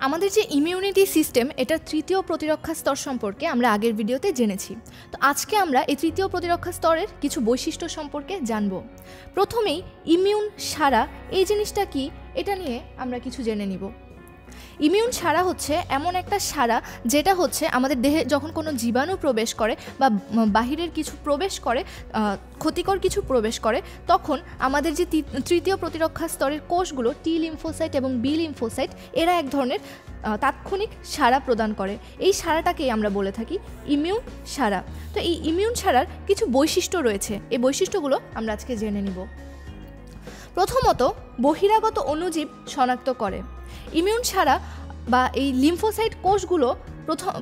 আমাদের যে immunity system এটার তৃতীয় প্রতিরক্ষা স্তর সম্পর্কে আমরা আগের ভিডিওতে জেনেছি। তো আজকে আমরা এই তৃতীয় প্রতিরক্ষা স্তরের কিছু বৈশিষ্ট্য সম্পর্কে জানব। প্রথমেই ইমিউন সারা এই জিনিসটা কি এটা নিয়ে আমরা কিছু জেনে নিব। ইমিউন সারা হচ্ছে এমন একটা সারা যেটা হচ্ছে আমাদের দেহে যখন কোনো জীবাণু প্রবেশ করে বা বাহিরের কিছু প্রবেশ করে, ক্ষতিকর কিছু প্রবেশ করে, তখন আমাদের যে তৃতীয় প্রতিরক্ষা স্তরের কোষগুলো টি লিম্ফোসাইট এবং বি লিম্ফোসাইট এরা এক ধরনের তাৎক্ষণিক সাড়া প্রদান করে। এই সাড়াটাকেই আমরা বলে থাকি ইমিউন সাড়া। তো এই ইমিউন সাড়ার কিছু বৈশিষ্ট্য রয়েছে, এই বৈশিষ্ট্যগুলো আমরা আজকে জেনে নিব। প্রথমত, বহিরাগত অণুজীব শনাক্ত করে। ইমিউন সাড়া বা এই লিম্ফোসাইট কোষগুলো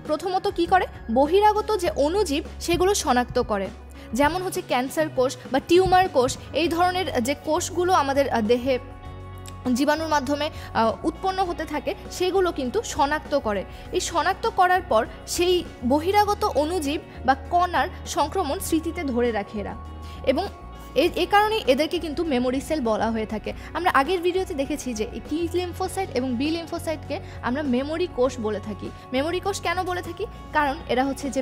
প্রথমত কি করে, বহিরাগত যে অণুজীব সেগুলো শনাক্ত করে। যেমন হচ্ছে ক্যান্সার কোষ বা টিউমার কোষ, এই ধরনের যে কোষগুলো আমাদের দেহে জীবাণুর মাধ্যমে উৎপন্ন হতে থাকে সেগুলো কিন্তু শনাক্ত করে। এই শনাক্ত করার পর সেই বহিরাগত অণুজীব বা কণার সংক্রমণ স্মৃতিতে ধরে রাখে এরা, এবং এই কারণেই এদেরকে কিন্তু মেমোরি সেল বলা হয়ে থাকে। আমরা আগের ভিডিওতে দেখেছি যে টি লিম্ফোসাইট এবং বি লিম্ফোসাইটকে আমরা মেমোরি কোষ বলে থাকি। মেমোরি কোষ কেন বলে থাকি? কারণ এরা হচ্ছে যে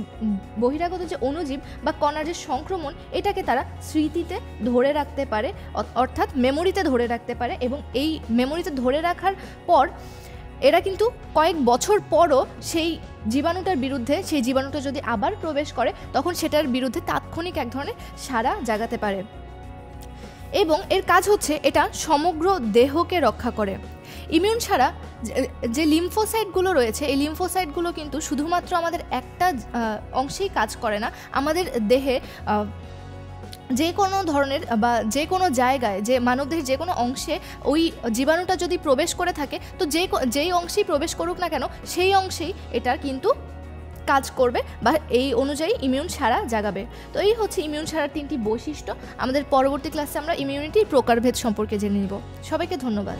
বহিরাগত যে অণুজীব বা কণার যে সংক্রমণ এটাকে তারা স্মৃতিতে ধরে রাখতে পারে, অর্থাৎ মেমোরিতে ধরে রাখতে পারে, এবং এই মেমোরিতে ধরে রাখার পর এরা কিন্তু কয়েক বছর পরও সেই জীবাণুটার বিরুদ্ধে, সেই জীবাণুটা যদি আবার প্রবেশ করে তখন সেটার বিরুদ্ধে তাৎক্ষণিক এক ধরনের সাড়া জাগাতে পারে। এবং এর কাজ হচ্ছে এটা সমগ্র দেহকে রক্ষা করে। ইমিউন ছাড়া যে লিম্ফোসাইটগুলো রয়েছে এই লিম্ফোসাইটগুলো কিন্তু শুধুমাত্র আমাদের একটা অংশেই কাজ করে না, আমাদের দেহে যে কোনো ধরনের বা যে কোনো জায়গায়, যে মানবদেহের যে কোনো অংশে ওই জীবাণুটা যদি প্রবেশ করে থাকে তো যেই অংশেই প্রবেশ করুক না কেন সেই অংশেই এটা কিন্তু কাজ করবে বা এই অনুযায়ী ইমিউন সাড়া জাগাবে। তো এই হচ্ছে ইমিউন সাড়ার 3টি বৈশিষ্ট্য। আমাদের পরবর্তী ক্লাসে আমরা ইমিউনিটির প্রকারভেদ সম্পর্কে জেনে নিব। সবাইকে ধন্যবাদ।